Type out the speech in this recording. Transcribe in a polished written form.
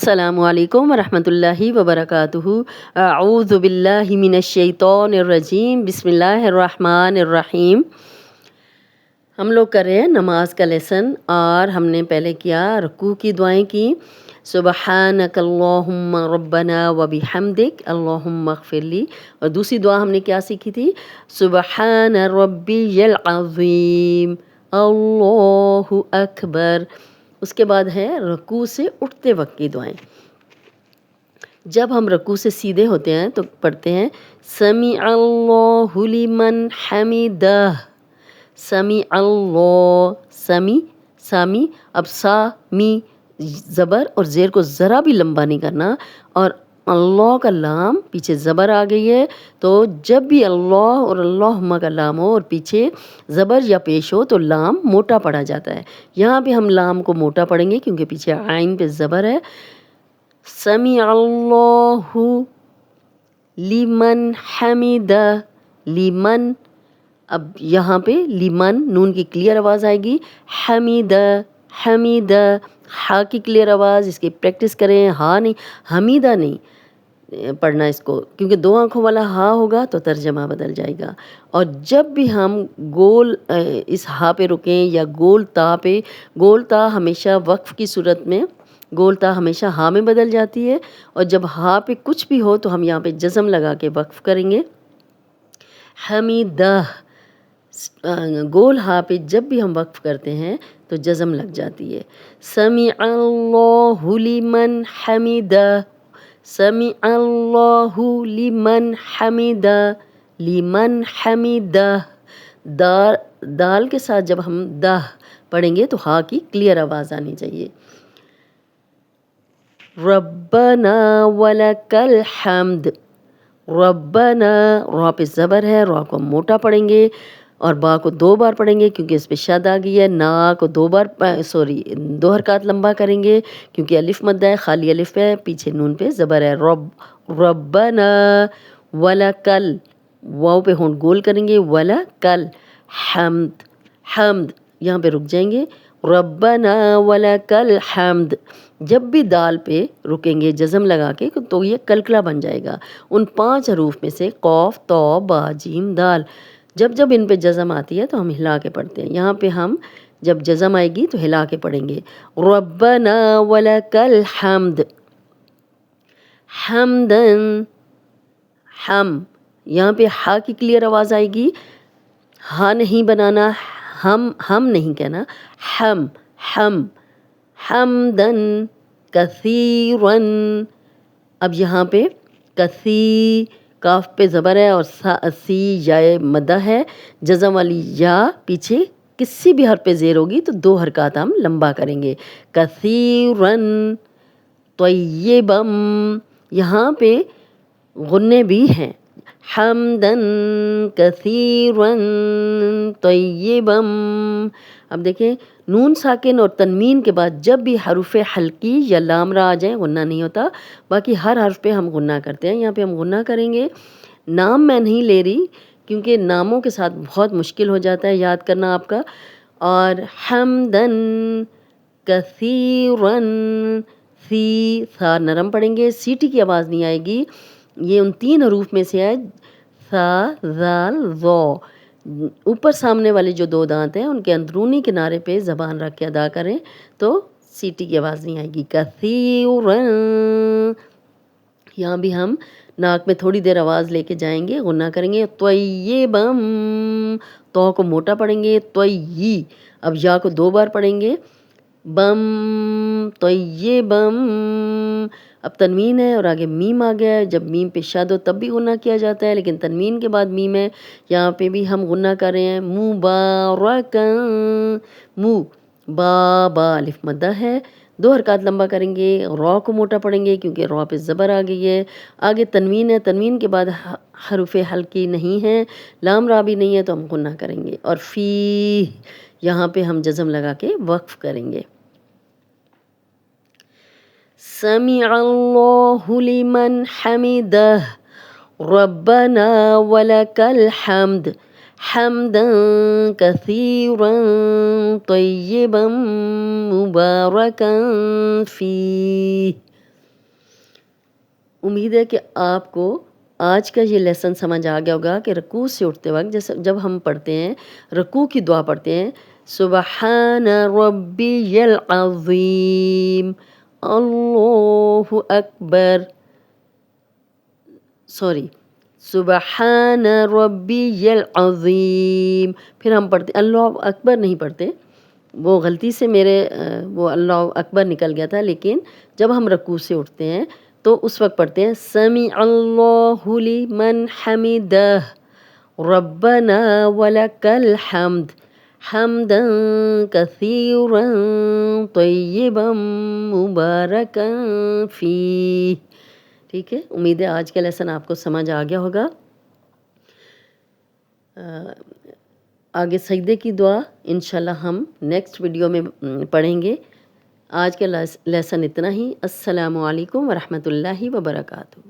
अस्सलामु अलैकुम वरहमतुल्लाहि वबरकातुहू। अऊज़ु बिल्लाहि मिनश शैतानिर रजीम, बिस्मिल्लाहिर रहमानिर रहीम। हम लोग कर रहे हैं नमाज का लेसन और हमने पहले किया रुकू की दुआएं की, सुबहानक अल्लाहुम्मा रब्बना व बिहम्दिक अल्लाहुम्मा अग़फ़िरली। और दूसरी दुआ हमने क्या सीखी थी, सुबहान रब्बियल अज़ीम अल्लाहु अकबर। उसके बाद है रुकू से उठते वक्त की दुआएं। जब हम रुकू से सीधे होते हैं तो पढ़ते हैं समी अल्लाहु लिमन हमिदह, समी अल्लाह, समी सामी। अब सा मी ज़बर और ज़ेर को ज़रा भी लंबा नहीं करना, और अल्लाह का लाम पीछे ज़बर आ गई है, तो जब भी अल्लाह और अल्लाहुम्मा का लाम हो और पीछे ज़बर या पेश हो तो लाम मोटा पढ़ा जाता है। यहाँ पे हम लाम को मोटा पढ़ेंगे क्योंकि पीछे आइन पे ज़बर है। समी अल्लाहु लिमन हमिदा, लिमन। अब यहाँ पे लिमन नून की क्लियर आवाज़ आएगी, हमीदा हमीदा हा की क्लियर आवाज़, इसकी प्रैक्टिस करें। हा नहीं, हमीदा नहीं पढ़ना इसको, क्योंकि दो आँखों वाला हा होगा तो तर्जमा बदल जाएगा। और जब भी हम गोल इस हा पे रुकें या गोल ता पे, गोल ता हमेशा वक्फ की सूरत में गोल ता हमेशा हा में बदल जाती है, और जब हा पे कुछ भी हो तो हम यहाँ पे जज़म लगा के वक्फ करेंगे। हमीदा गोल हा पे जब भी हम वक्फ करते हैं तो जज़म लग जाती है। समी अल्लाहु लिमन हमिदा, समी अल्लाहु लिमन हमिदा, लिमन हमिदा। दाल के साथ जब हम दाह पढ़ेंगे तो हा की क्लियर आवाज़ आनी चाहिए। रब्बना वलकल हम्द, रब्बना रा पे ज़बर है, रा को मोटा पढ़ेंगे और बा को दो बार पढ़ेंगे क्योंकि इस पे शद आ गई है। ना को दो हरकत लंबा करेंगे क्योंकि अलिफ मद्दा है, खाली अलिफ है, पीछे नून पे ज़बर है। रब्बना वलकल, वाव पे होंठ गोल करेंगे, वलकल हम्द, हम्द यहाँ पे रुक जाएंगे। रब्बना वलकल हम्द, जब भी दाल पे रुकेंगे जज़म लगा के तो ये कलकला बन जाएगा। उन 5 हरूफ में से कौफ तौ बा जीम दाल, जब जब इन पे जज़म आती है तो हम हिला के पढ़ते हैं। यहाँ पे हम जब जज़म आएगी तो हिला के पढ़ेंगे। रब्बना वलकल हम्द, हम्दन हम, यहाँ पे हा की क्लियर आवाज़ आएगी, हा नहीं बनाना, हम नहीं कहना, हम हमदन कसीरन। अब यहाँ पे कसी काफ पे ज़बर है और सी या मदा है, जज़म वाली या पीछे किसी भी हर्फ पे ज़ेर होगी तो 2 हरकत हम लंबा करेंगे। कसीरन तय्यबम, यहाँ पे गुन्ने भी हैं, हमदन कसीरन तय्यबम। अब देखें नून साकिन और तनमीन के बाद जब भी हरूफ हल्की या लामरा आ जाए गुन्ना नहीं होता, बाकी हर हर्फ पे हम गुन्ना करते हैं। यहाँ पे हम गुन्ना करेंगे। नाम मैं नहीं ले रही क्योंकि नामों के साथ बहुत मुश्किल हो जाता है याद करना आपका। और हमदन कसीरन, सी सा नरम पढ़ेंगे, सीटी की आवाज़ नहीं आएगी। ये उन 3 हरूफ में से है, सा ज़ाल ज़ो। ऊपर सामने वाले जो 2 दांत हैं उनके अंदरूनी किनारे पे ज़बान रख के अदा करें तो सीटी की आवाज़ नहीं आएगी। कसीरन, यहाँ भी हम नाक में थोड़ी देर आवाज़ लेके जाएंगे, गुन्ना करेंगे। त्वय्यबम, तो को मोटा पढ़ेंगे, त्वय्यी। अब या को 2 बार पढ़ेंगे, बम त्वय्यबम। अब तनवीन है और आगे मीम आ गया है, जब मीम पे शद हो तब भी गुन्ना किया जाता है, लेकिन तनवीन के बाद मीम है, यहाँ पे भी हम गुन्ना कर रहे हैं। मुबारकन, मु बा अलिफ मद्दा है, 2 हरकत लंबा करेंगे। रॉ को मोटा पढ़ेंगे क्योंकि रॉ पे ज़बर आ गई है। आगे तनवीन है, तनवीन के बाद हरूफ़े हल्की नहीं है, लाम रा भी नहीं है, तो हम गुन्ना करेंगे। और फी यहाँ पे हम जज़म लगा के वक्फ करेंगे। समी अल्लाहु लिमन हमिदह, रब्बना वलकल हम्द, हम्दन कसीरन तय्यबन मुबारकन फीह। امید ہے کہ آپ کو آج کا یہ لیسن سمجھ آ گیا ہوگا کہ رکوع سے اٹھتے وقت جیسے جب ہم پڑھتے ہیں رکوع کی دعا پڑھتے ہیں سبحان ربی العظیم اللہ اکبر سبحان ربی العظیم، پھر ہم پڑھتے اللہ اکبر نہیں پڑھتے، وہ غلطی سے میرے وہ اللہ اکبر نکل گیا تھا، لیکن جب ہم رکوع سے اٹھتے ہیں تو اس وقت پڑھتے ہیں سمیع اللہ لمن حمدہ ربنا ولک الحمد حمدا کثیرا طیبا مبارکا فیہ۔ ٹھیک ہے، امید ہے آج کا لیسن آپ کو سمجھ آ گیا ہوگا۔ آگے سجدے کی دعا انشاءاللہ ہم نیکسٹ ویڈیو میں پڑھیں گے۔ آج کا لیسن اتنا ہی۔ السلام علیکم ورحمۃ اللہ وبرکاتہ۔